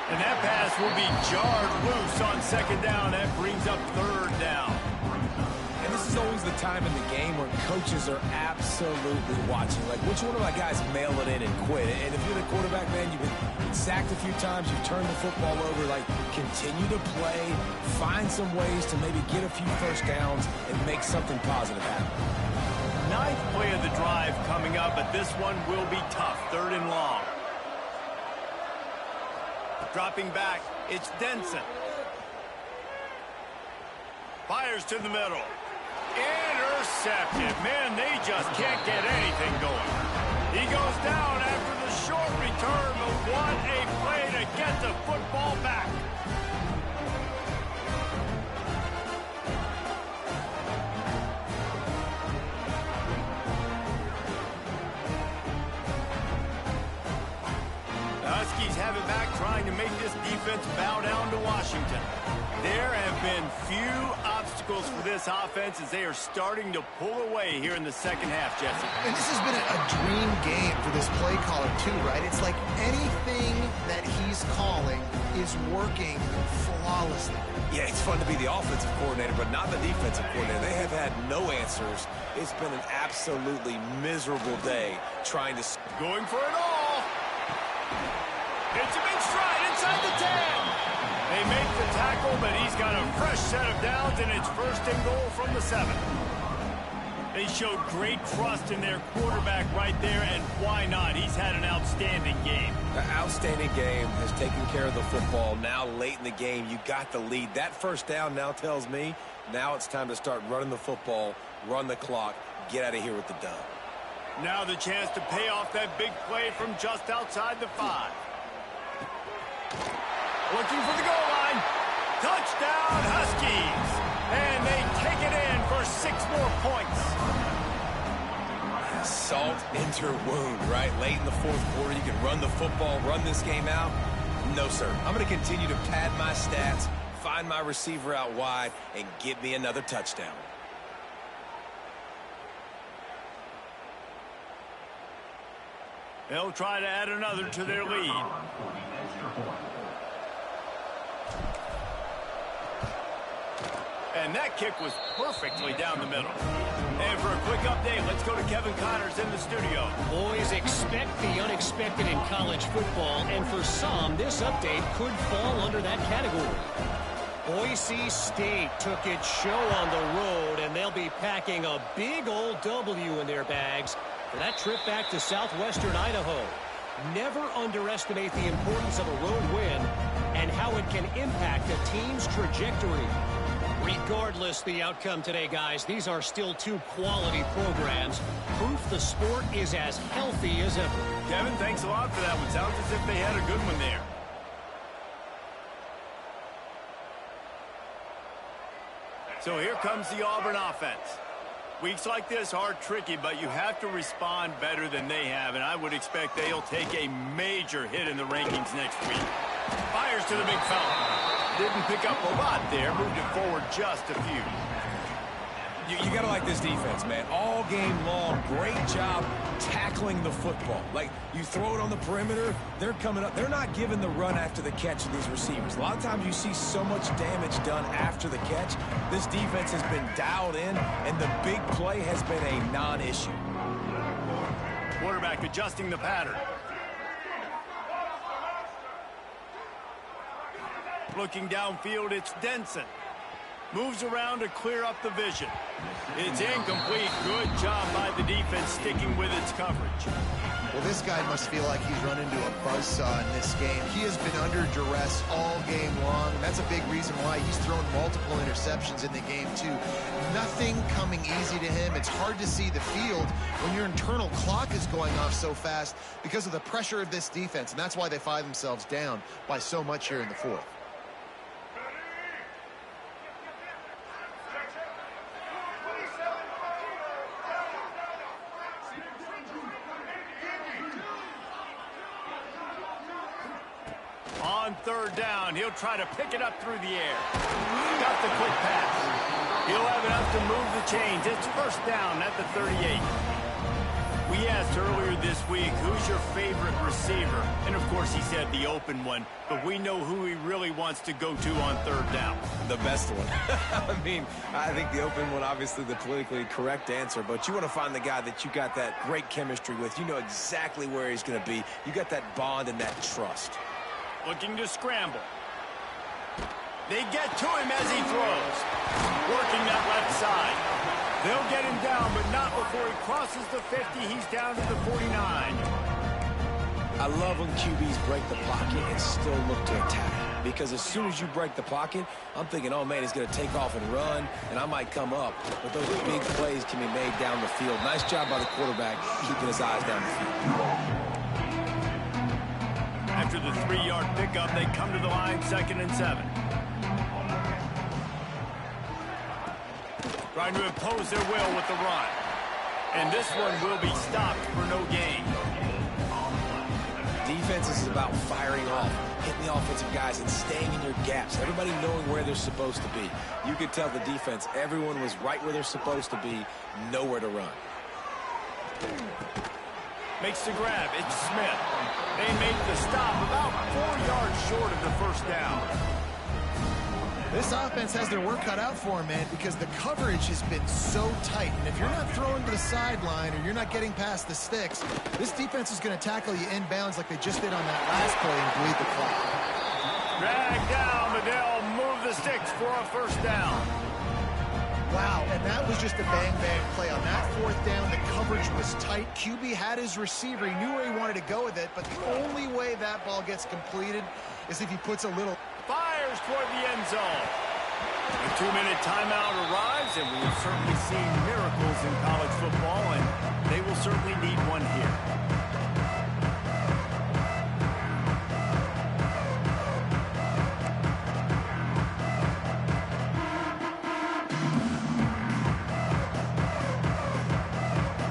And that pass will be jarred loose on second down. That brings up third down. And this is always the time in the game where coaches are absolutely watching. Like, which one of my guys mail it in and quit? And if you're the quarterback, man, you've been sacked a few times, you've turned the football over. Like, continue to play, find some ways to maybe get a few first downs and make something positive happen. 9th play of the drive coming up, but this one will be tough. 3rd and long. Dropping back, it's Denson. Fires to the middle. Intercepted. Man, they just can't get anything going. He goes down after the short return, but what a play to get the football back. The Huskies have it back, trying to make this defense bow down to Washington. There have been few obstacles for this offense as they are starting to pull away here in the second half, Jesse. And this has been a dream game for this play caller, too, right? It's like anything that he's calling is working flawlessly. Yeah, it's fun to be the offensive coordinator, but not the defensive coordinator. They have had no answers. It's been an absolutely miserable day trying to... Going for it all. It's a big stride inside the 10. They make the tackle, but he's got a fresh set of downs, and it's first and goal from the 7. They showed great trust in their quarterback right there, and why not? He's had an outstanding game. The outstanding game has taken care of the football. Now, late in the game, you got the lead. That first down now tells me now it's time to start running the football, run the clock, get out of here with the dub. Now the chance to pay off that big play from just outside the 5. Looking for the goal line. Touchdown, Huskies. And they take it in for 6 more points. Salt into her wound, right? Late in the fourth quarter, you can run the football, run this game out. No, sir. I'm going to continue to pad my stats, find my receiver out wide, and get me another touchdown. They'll try to add another to their lead. And that kick was perfectly down the middle. And for a quick update, let's go to Kevin Connors in the studio. Boys, expect the unexpected in college football, and for some, this update could fall under that category. Boise State took its show on the road, and they'll be packing a big old W in their bags for that trip back to southwestern Idaho. Never underestimate the importance of a road win and how it can impact a team's trajectory. Regardless the outcome today, guys, these are still 2 quality programs. Proof the sport is as healthy as ever. Kevin, thanks a lot for that one. Sounds as if they had a good one there. So here comes the Auburn offense. Weeks like this are tricky, but you have to respond better than they have, and I would expect they'll take a major hit in the rankings next week. Fires to the big fella. Didn't pick up a lot there, moved it forward just a few. You got to like this defense, man. All game long, great job tackling the football. Like, you throw it on the perimeter, they're coming up. They're not giving the run after the catch of these receivers. A lot of times you see so much damage done after the catch. This defense has been dialed in, and the big play has been a non-issue. Quarterback adjusting the pattern. Looking downfield, it's Denson. Moves around to clear up the vision. It's incomplete. Good job by the defense sticking with its coverage. Well, this guy must feel like he's run into a buzzsaw in this game. He has been under duress all game long. That's a big reason why he's thrown multiple interceptions in the game, too. Nothing coming easy to him. It's hard to see the field when your internal clock is going off so fast because of the pressure of this defense, and that's why they find themselves down by so much here in the 4th. On 3rd down, he'll try to pick it up through the air. Got the quick pass. He'll have enough to move the chains. It's 1st down at the 38. We asked earlier this week, who's your favorite receiver? And, of course, he said the open one. But we know who he really wants to go to on 3rd down. The best one. I mean, I think the open one, obviously the politically correct answer, but you want to find the guy that you got that great chemistry with. You know exactly where he's going to be. You got that bond and that trust. Looking to scramble. They get to him as he throws. Working that left side. They'll get him down, but not before he crosses the 50. He's down to the 49. I love when QBs break the pocket and still look to attack. Because as soon as you break the pocket, I'm thinking, oh, man, he's going to take off and run, and I might come up. But those big plays can be made down the field. Nice job by the quarterback keeping his eyes down the field. After the 3-yard pickup, they come to the line, 2nd and 7. Trying to impose their will with the run. And this one will be stopped for no gain. Defense is about firing off, hitting the offensive guys, and staying in your gaps. Everybody knowing where they're supposed to be. You could tell the defense, everyone was right where they're supposed to be, nowhere to run. Makes the grab. It's Smith. They make the stop about 4 yards short of the first down. This offense has their work cut out for them, man, because the coverage has been so tight. And if you're not throwing to the sideline or you're not getting past the sticks, this defense is going to tackle you inbounds like they just did on that last play and bleed the clock. Drag down, but they'll move the sticks for a first down. Wow, and that was just a bang-bang play. On that 4th down, the coverage was tight. QB had his receiver. He knew where he wanted to go with it, but the only way that ball gets completed is if he puts a little... Fires toward the end zone. The 2-minute timeout arrives, and we have certainly seen miracles in college football, and they will certainly need one here.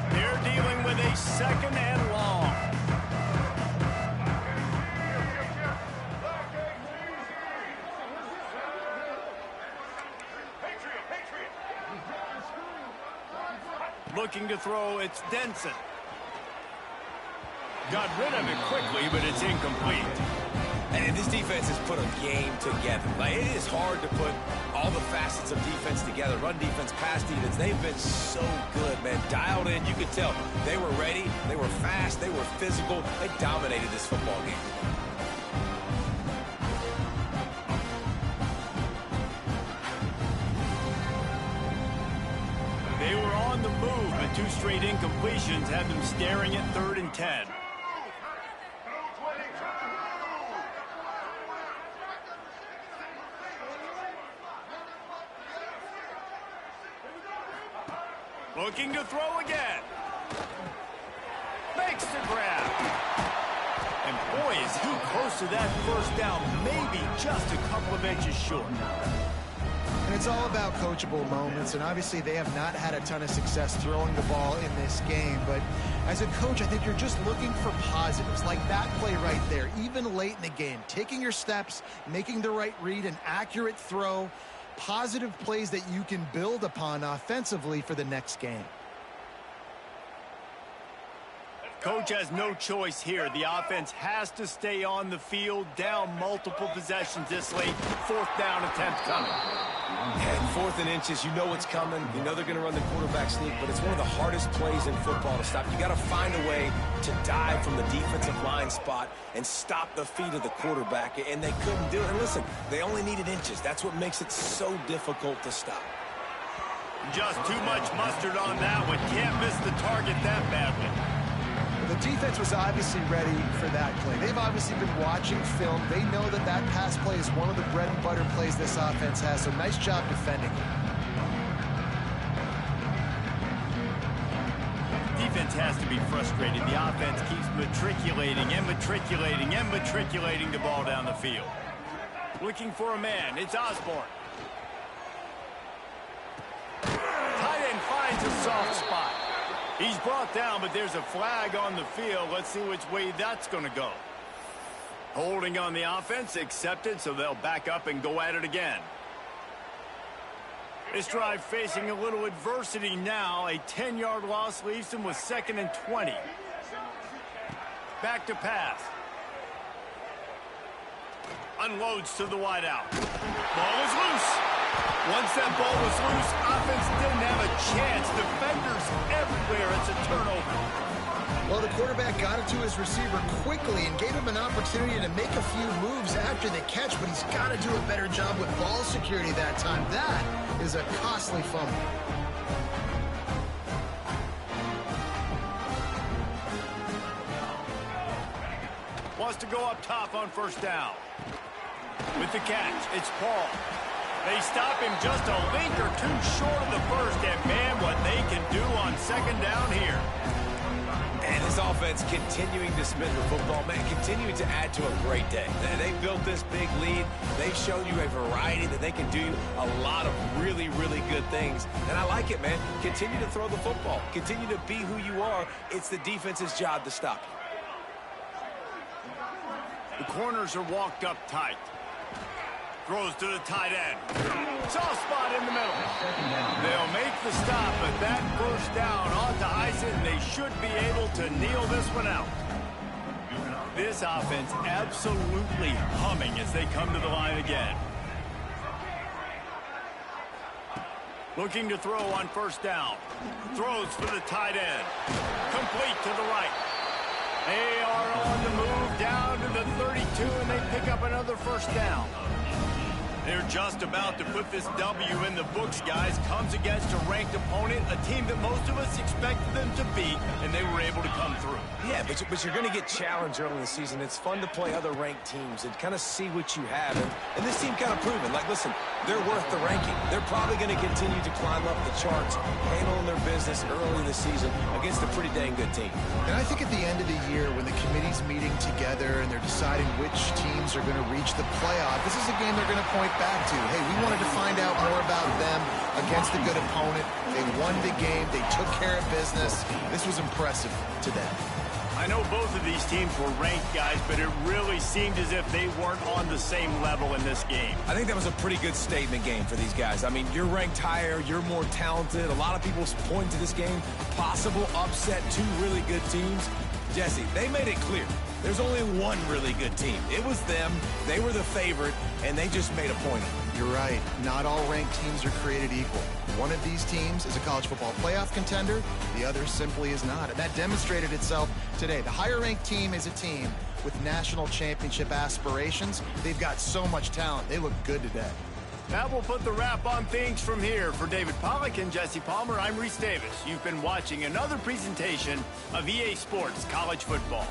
They're dealing with a 2nd and long. Looking to throw, it's Denson. Got rid of it quickly, but it's incomplete. And this defense has put a game together. Like, it is hard to put all the facets of defense together. Run defense, pass defense. They've been so good, man. Dialed in. You could tell they were ready. They were fast. They were physical. They dominated this football game. They were on the move, but 2 straight incompletions had them staring at 3rd and 10. Looking to throw again. Makes the grab. And boy, is he close to that first down, maybe just a couple of inches short. And it's all about coachable moments, and obviously they have not had a ton of success throwing the ball in this game. But as a coach, I think you're just looking for positives, like that play right there, even late in the game. Taking your steps, making the right read, an accurate throw, positive plays that you can build upon offensively for the next game. Coach has no choice here. The offense has to stay on the field, down multiple possessions this late. 4th down attempt coming. And 4th and inches, you know what's coming. You know they're going to run the quarterback sneak, but it's one of the hardest plays in football to stop. You got to find a way to dive from the defensive line spot and stop the feet of the quarterback, and they couldn't do it. And listen, they only needed inches. That's what makes it so difficult to stop. Just too much mustard on that one. Can't miss the target that badly. The defense was obviously ready for that play. They've obviously been watching film. They know that that pass play is one of the bread and butter plays this offense has, so nice job defending it. Defense has to be frustrated. The offense keeps matriculating and matriculating and matriculating the ball down the field. Looking for a man. It's Osborne. Tight end finds a soft spot. He's brought down, but there's a flag on the field. Let's see which way that's going to go. Holding on the offense, accepted, so they'll back up and go at it again. This drive facing a little adversity now. A 10-yard loss leaves them with 2nd and 20. Back to pass. Unloads to the wideout. Ball is loose. Once that ball was loose, offense didn't have a chance. Defenders everywhere. It's a turnover. Well, the quarterback got it to his receiver quickly and gave him an opportunity to make a few moves after the catch, but he's got to do a better job with ball security that time. That is a costly fumble. wants to go up top on first down. With the catch, it's Paul. They stop him just a link or two short of the first, and man, what they can do on second down here. And this offense continuing to spin the football, man, continuing to add to a great day. They built this big lead. They've shown you a variety that they can do a lot of really, really good things. And I like it, man. Continue to throw the football. Continue to be who you are. It's the defense's job to stop you. The corners are walked up tight. Throws to the tight end. Soft spot in the middle. They'll make the stop, but that first down ought to ice it, and they should be able to kneel this one out. This offense absolutely humming as they come to the line again. Looking to throw on first down. Throws for the tight end. Complete to the right. They are on the move down to the 32, and they pick up another first down. They're just about to put this W in the books, guys. Comes against a ranked opponent, a team that most of us expected them to beat, and they were able to come through. Yeah, but you're going to get challenged early in the season. It's fun to play other ranked teams and kind of see what you have. And this team kind of proven, like, listen, they're worth the ranking. They're probably going to continue to climb up the charts, handling their business early in the season against a pretty dang good team. And I think at the end of the year, when the committee's meeting together and they're deciding which teams are going to reach the playoff, this is a game they're going to point back to. Hey, we wanted to find out more about them against a good opponent. They won the game. They took care of business. This was impressive to them. I know both of these teams were ranked, guys, but it really seemed as if they weren't on the same level in this game. I think that was a pretty good statement game for these guys. I mean, you're ranked higher, you're more talented. A lot of people point to this game, possible upset, two really good teams. Jesse, they made it clear. There's only one really good team. It was them. They were the favorite, and they just made a point of it. You're right. Not all ranked teams are created equal. One of these teams is a college football playoff contender. The other simply is not. And that demonstrated itself today. The higher-ranked team is a team with national championship aspirations. They've got so much talent. They look good today. That will put the wrap on things from here. For David Pollack and Jesse Palmer, I'm Reese Davis. You've been watching another presentation of EA Sports College Football.